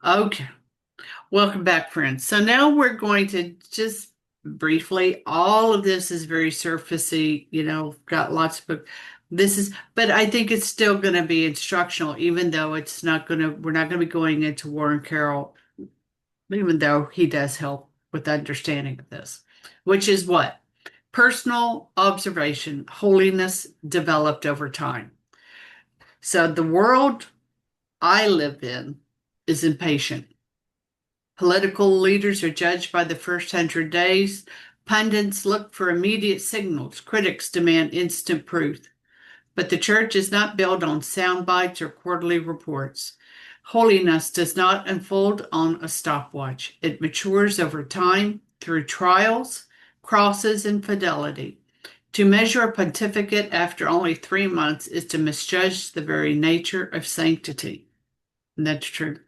Okay, welcome back, friends. So now we're going to just briefly, all of this is very surfacey, got lots of book. But I think it's still going to be instructional, even though we're not going to be going into Warren Carroll, even though he does help with understanding of this, which is what? Personal observation, holiness developed over time. So the world I live in is impatient. Political leaders are judged by the first 100 days. Pundits look for immediate signals. Critics demand instant proof. But the church is not built on sound bites or quarterly reports. Holiness does not unfold on a stopwatch. It matures over time through trials, crosses, and fidelity. To measure a pontificate after only 3 months is to misjudge the very nature of sanctity. And that's true.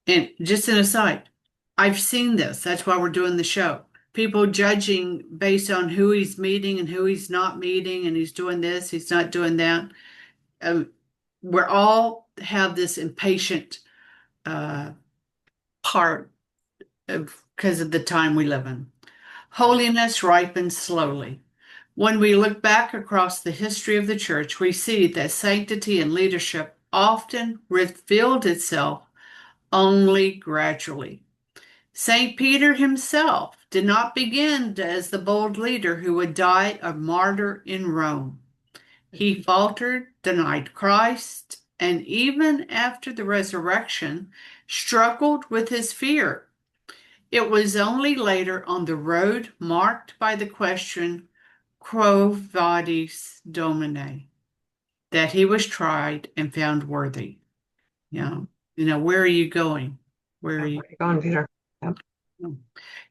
And just an aside, I've seen this. That's why we're doing the show. People judging based on who he's meeting and who he's not meeting, and he's doing this, he's not doing that. We're all have this impatient part because of the time we live in. Holiness ripens slowly. When we look back across the history of the church, we see that sanctity and leadership often revealed itself only gradually. St. Peter himself did not begin as the bold leader who would die a martyr in Rome. He faltered, denied Christ, and even after the resurrection, struggled with his fear. It was only later on the road marked by the question, Quo vadis Domine, that he was tried and found worthy. Where are you going? Where are you going, Peter? Yep.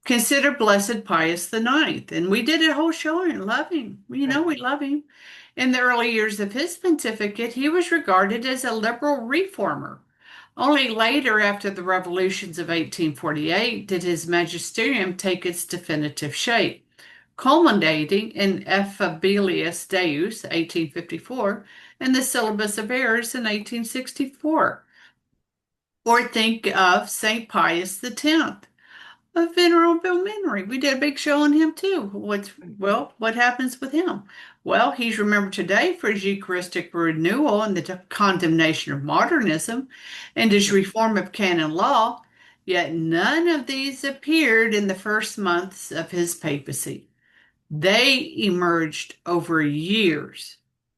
Consider Blessed Pius IX. And we did a whole show and love him. We love him. In the early years of his pontificate, he was regarded as a liberal reformer. Only later, after the revolutions of 1848, did his magisterium take its definitive shape, culminating in Affabilis Deus, 1854, and the Syllabus of Errors in 1864. Or think of St. Pius X, a venerable memory. We did a big show on him too. What happens with him? Well, he's remembered today for his Eucharistic renewal and the condemnation of modernism and his reform of canon law, yet none of these appeared in the first months of his papacy. They emerged over years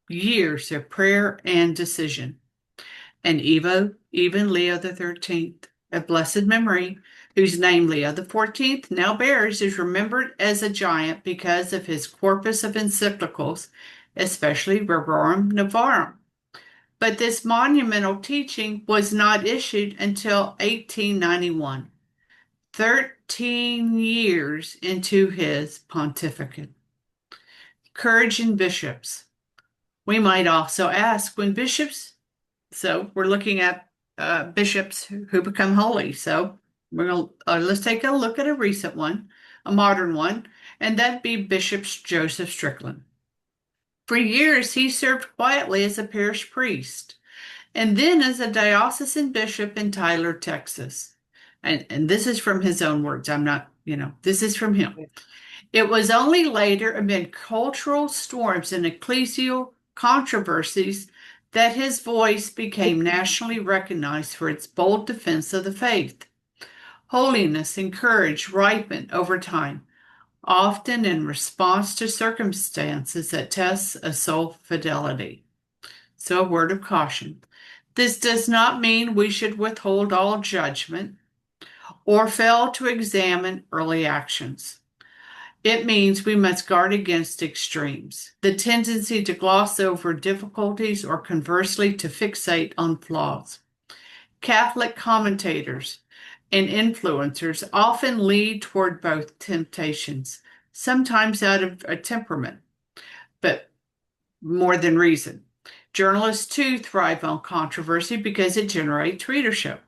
of prayer and decision. And even Leo XIII, of blessed memory, whose name Leo XIV now bears, is remembered as a giant because of his corpus of encyclicals, especially Rerum Novarum. But this monumental teaching was not issued until 1891, 13 years into his pontificate. Courage in bishops. We might also ask so we're looking at bishops who become holy. So let's take a look at a recent one, a modern one, and that'd be Bishop Joseph Strickland. For years, he served quietly as a parish priest, and then as a diocesan bishop in Tyler, Texas. And this is from his own words. I'm not, this is from him. It was only later, amid cultural storms and ecclesial controversies, that his voice became nationally recognized for its bold defense of the faith. Holiness and courage ripen over time, often in response to circumstances that test a soul's fidelity. So, a word of caution. This does not mean we should withhold all judgment or fail to examine early actions. It means we must guard against extremes, the tendency to gloss over difficulties or conversely to fixate on flaws. Catholic commentators and influencers often lead toward both temptations, sometimes out of a temperament, but more than reason. Journalists too thrive on controversy because it generates readership.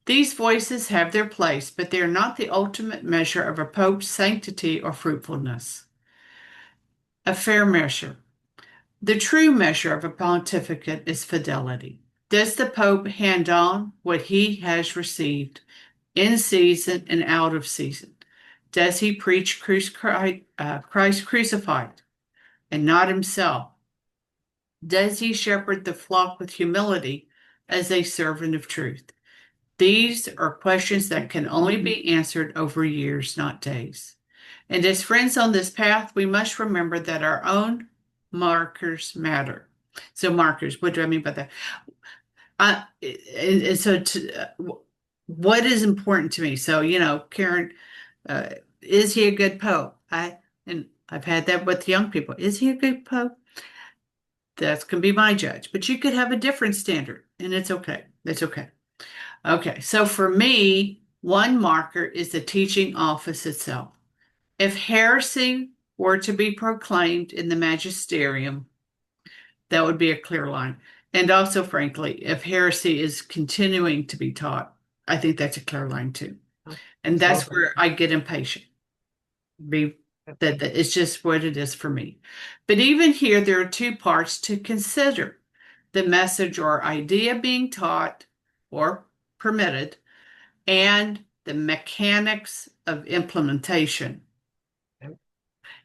These voices have their place, but they are not the ultimate measure of a pope's sanctity or fruitfulness. A fair measure. The true measure of a pontificate is fidelity. Does the Pope hand on what he has received in season and out of season? Does he preach Christ crucified and not himself? Does he shepherd the flock with humility as a servant of truth? These are questions that can only be answered over years, not days. And as friends on this path, we must remember that our own markers matter. So, markers, what do I mean by that? What is important to me? So, Karen, uh, is he a good pope? And I've had that with young people. Is he a good pope? That's going to be my judge. But you could have a different standard, and it's okay. It's okay. Okay, so for me, one marker is the teaching office itself. If heresy were to be proclaimed in the magisterium, that would be a clear line. And also, frankly, if heresy is continuing to be taught, I think that's a clear line too. And that's where I get impatient. That it's just what it is for me. But even here, there are two parts to consider: the message or idea being taught or permitted, and the mechanics of implementation.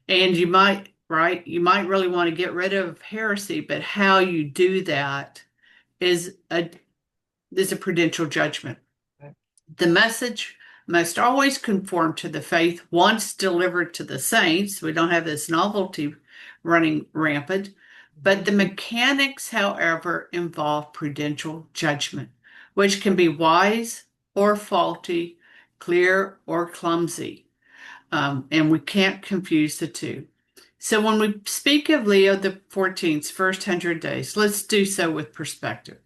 And you might, right? You might really want to get rid of heresy, but how you do that is a prudential judgment. The message must always conform to the faith once delivered to the saints. We don't have this novelty running rampant, but the mechanics, however, involve prudential judgment, which can be wise or faulty, clear or clumsy. And we can't confuse the two. So when we speak of Leo the 14th's first 100 days, let's do so with perspective.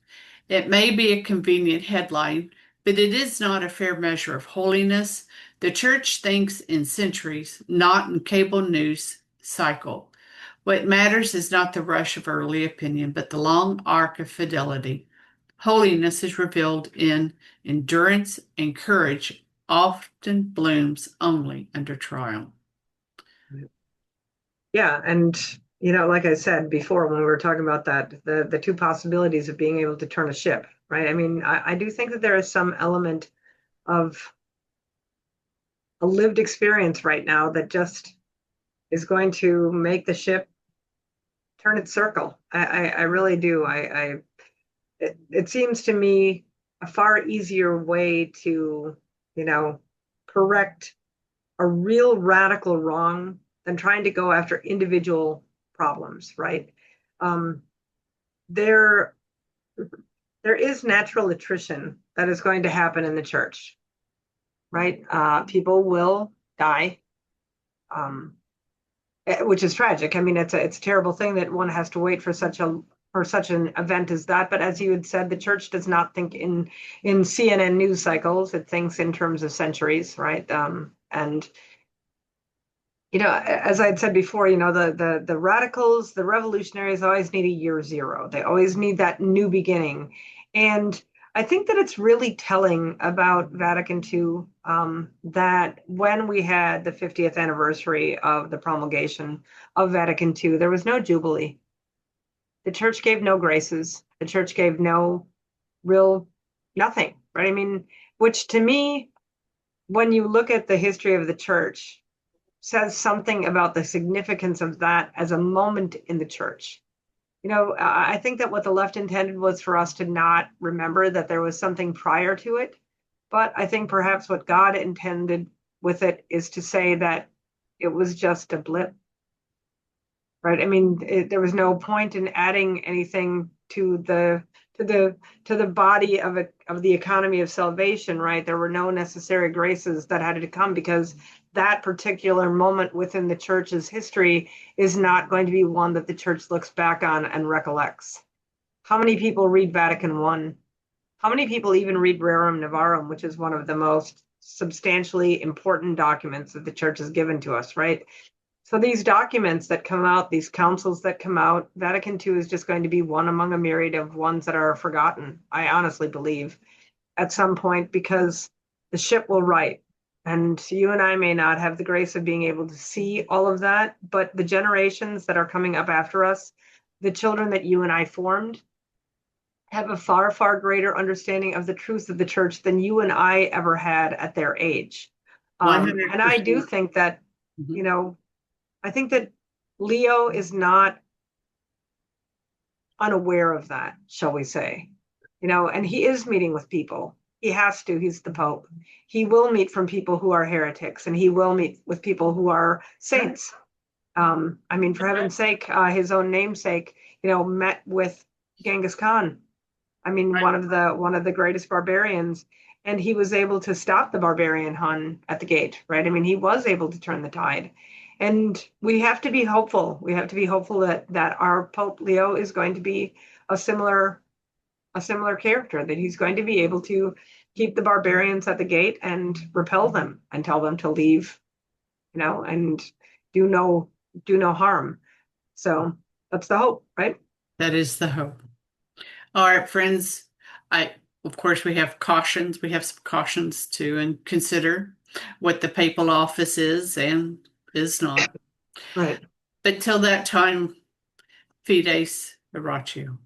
It may be a convenient headline, but it is not a fair measure of holiness. The church thinks in centuries, not in cable news cycle. What matters is not the rush of early opinion, but the long arc of fidelity. Holiness is revealed in endurance, and courage often blooms only under trial. Yeah, and like I said before when we were talking about that, the two possibilities of being able to turn a ship, right? I mean, I do think that there is some element of a lived experience right now that just is going to make the ship turn its circle. I really do. It seems to me a far easier way to, correct a real radical wrong than trying to go after individual problems, right? Um, there, there is natural attrition that is going to happen in the church, right? People will die, um, which is tragic. I mean, it's a terrible thing that one has to wait for such an event as that. But as you had said, the church does not think in CNN news cycles; it thinks in terms of centuries, right? And as I had said before, the radicals, the revolutionaries always need a year zero. They always need that new beginning. And I think that it's really telling about Vatican II that when we had the 50th anniversary of the promulgation of Vatican II, there was no jubilee. The church gave no graces. The church gave no real nothing, right? I mean, which to me, when you look at the history of the church, says something about the significance of that as a moment in the church. I think that what the left intended was for us to not remember that there was something prior to it. But I think perhaps what God intended with it is to say that it was just a blip, right? I mean, there was no point in adding anything to the body of the economy of salvation, right? There were no necessary graces that had to come because that particular moment within the church's history is not going to be one that the church looks back on and recollects. How many people read Vatican I? How many people even read Rerum Novarum, which is one of the most substantially important documents that the church has given to us, right? So these documents that come out, these councils that come out, Vatican II is just going to be one among a myriad of ones that are forgotten, I honestly believe, at some point, because the ship will right. And you and I may not have the grace of being able to see all of that, but the generations that are coming up after us, the children that you and I formed, have a far, far greater understanding of the truth of the church than you and I ever had at their age. And I do 100%. think that, Mhm. you know, I think that Leo is not unaware of that, shall we say. And he is meeting with people. He has to, he's the Pope. He will meet from people who are heretics, and he will meet with people who are saints. I mean, for heaven's sake, his own namesake, met with Genghis Khan. I mean, one of the greatest barbarians, and he was able to stop the barbarian Hun at the gate, right? I mean, he was able to turn the tide, and we have to be hopeful. We have to be hopeful that our Pope Leo is going to be a similar character, that he's going to be able to keep the barbarians at the gate and repel them and tell them to leave, and do no harm. So that's the hope, right? That is the hope. All right, friends. I, of course, we have cautions. We have some cautions to consider what the papal office is and is not. Right. But till that time, Fides Oratio.